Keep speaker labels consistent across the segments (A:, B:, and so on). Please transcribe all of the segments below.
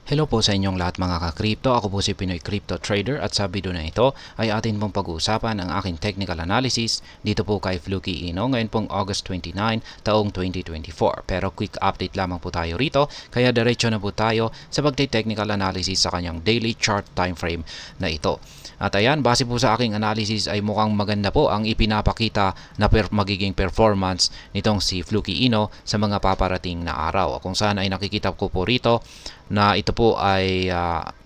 A: Hello po sa inyong lahat mga ka-crypto. Ako po si Pinoy Crypto Trader at sa video na ito ay atin pong pag-uusapan ang aking technical analysis dito po kay Fluky Ino ngayon pong August 29 taong 2024. Pero quick update lamang po tayo rito kaya diretso na po tayo sa pagte-technical analysis sa kanyang daily chart time frame na ito. At ayan, base po sa aking analysis ay mukhang maganda po ang ipinapakita na magiging performance nitong si Fluky Ino sa mga paparating na araw. Kung saan ay nakikita ko po rito na ito po ay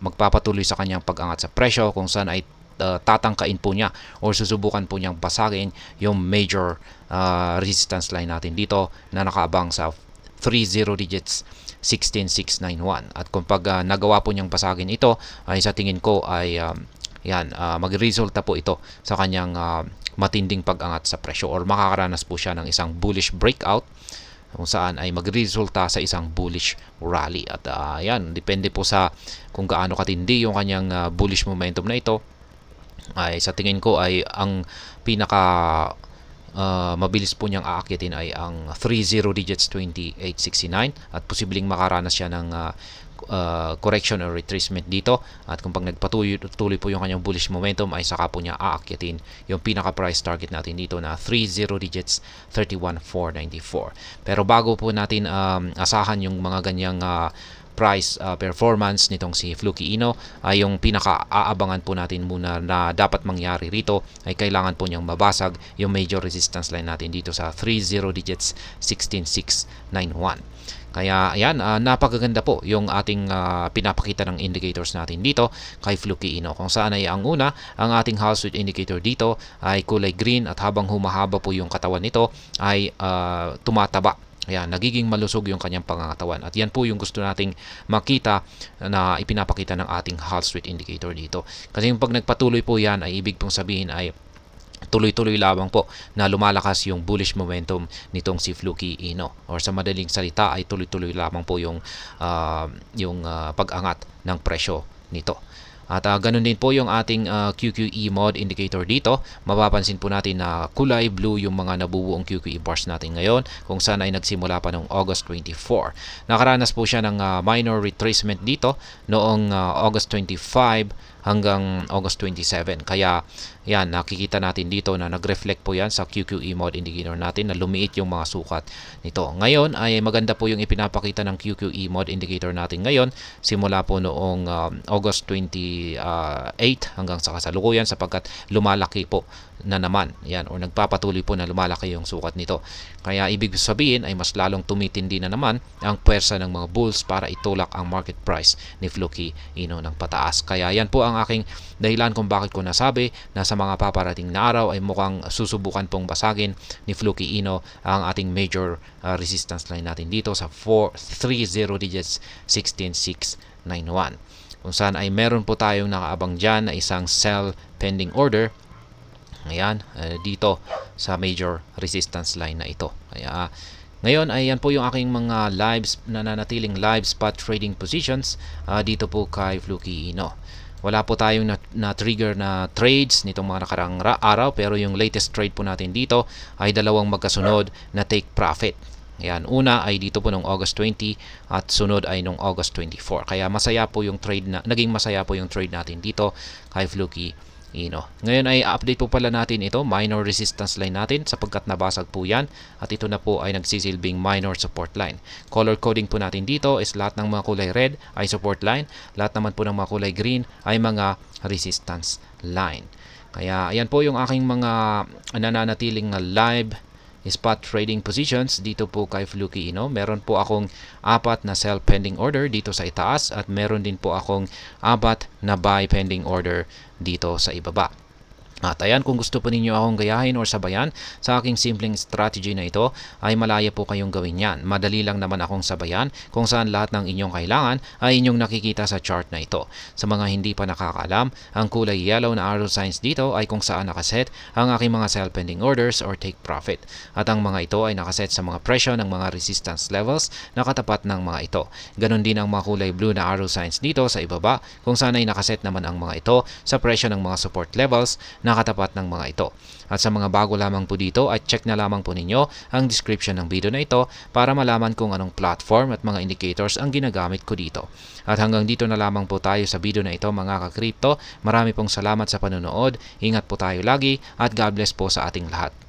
A: magpapatuloy sa kanyang pag-angat sa presyo kung saan ay tatangkain po niya o susubukan po niyang basagin yung major resistance line natin dito na nakaabang sa 30 digits 16691 at kung pag nagawa po niyang basagin ito ay sa tingin ko ay magresulta po ito sa kanyang matinding pag-angat sa presyo or makakaranas po siya ng isang bullish breakout kung saan ay magresulta sa isang bullish rally at depende po sa kung gaano katindi yung kanyang bullish momentum na ito ay sa tingin ko ay ang pinaka mabilis po niyang aakyatin ay ang 30 digits 2869 at posibleng makaranas siya ng correction or retracement dito at kung pag nagpatuloy po yung kanyang bullish momentum ay saka po niya aakyatin yung pinaka price target natin dito na 30 digits 31494. Pero bago po natin asahan yung mga ganyang price performance nitong si Fluky Ino ay yung pinaka-aabangan po natin muna na dapat mangyari rito ay kailangan po niyang mabasag yung major resistance line natin dito sa 30 digits 16691. Kaya ayan, napakaganda po yung ating pinapakita ng indicators natin dito kay Fluky Ino. Kung saan ay ang una, ang ating Hall Street indicator dito ay kulay green at habang humahaba po yung katawan nito ay tumataba. Ayan, nagiging malusog yung kanyang pangangatawan. At yan po yung gusto nating makita na ipinapakita ng ating Hall Street indicator dito. Kasi yung pag nagpatuloy po yan ay ibig pong sabihin ay tuloy-tuloy lamang po na lumalakas yung bullish momentum nitong si Fluky Ino or sa madaling salita ay tuloy-tuloy lamang po yung pag-angat ng presyo nito. At ganun din po yung ating QQE mod indicator dito. Mapapansin po natin na kulay blue yung mga nabubuong QQE bars natin ngayon kung saan ay nagsimula pa noong August 24. Nakaranas po siya ng minor retracement dito noong August 25 hanggang August 27. Kaya yan, nakikita natin dito na nag-reflect po yan sa QQE mod indicator natin na lumiit yung mga sukat nito. Ngayon ay maganda po yung ipinapakita ng QQE mod indicator natin ngayon simula po noong August 28 hanggang sa kasalukuyan sapagkat lumalaki po na naman yan o nagpapatuloy po na lumalaki yung sukat nito. Kaya ibig sabihin ay mas lalong tumitindi na naman ang pwersa ng mga bulls para itulak ang market price ni Fluky Ino ng pataas. Kaya yan po ang aking dahilan kung bakit ko nasabi na sa mga paparating na araw ay mukhang susubukan pong basagin ni Fluky Ino ang ating major resistance line natin dito sa 30 digits 16691 kung saan ay meron po tayong nakaabang dyan na isang sell pending order. Ayan, dito sa major resistance line na ito. Kaya ngayon ay yan po yung aking mga nananatiling live spot trading positions dito po kay Fluky Ino. Wala po tayong na-trigger na trades nitong mga nakarang araw pero yung latest trade po natin dito ay dalawang magkasunod na take profit. Ayan, una ay dito po noong August 20 at sunod ay noong August 24. Kaya naging masaya po yung trade natin dito kay Fluky Ino. Ngayon ay update po pala natin ito, minor resistance line natin sapagkat nabasag po yan at ito na po ay nagsisilbing minor support line. Color coding po natin dito is lahat ng mga kulay red ay support line, lahat naman po ng mga kulay green ay mga resistance line. Kaya ayan po yung aking mga nananatiling live spot trading positions dito po kay Fluky Ino. Meron po akong 4 na sell pending order dito sa itaas at meron din po akong 4 na buy pending order dito sa ibaba. At ayan, kung gusto po ninyo akong gayahin or sabayan sa aking simpleng strategy na ito, ay malaya po kayong gawin yan. Madali lang naman akong sabayan kung saan lahat ng inyong kailangan ay inyong nakikita sa chart na ito. Sa mga hindi pa nakakaalam, ang kulay yellow na arrow signs dito ay kung saan nakaset ang aking mga sell pending orders or take profit. At ang mga ito ay nakaset sa mga presyo ng mga resistance levels na katapat ng mga ito. Ganon din ang mga kulay blue na arrow signs dito sa ibaba kung saan ay nakaset naman ang mga ito sa presyo ng mga support levels na katapat ng mga ito. At sa mga bago lamang po dito ay check na lamang po ninyo ang description ng video na ito para malaman kung anong platform at mga indicators ang ginagamit ko dito. At hanggang dito na lamang po tayo sa video na ito mga ka-crypto. Marami pong salamat sa panonood. Ingat po tayo lagi at God bless po sa ating lahat.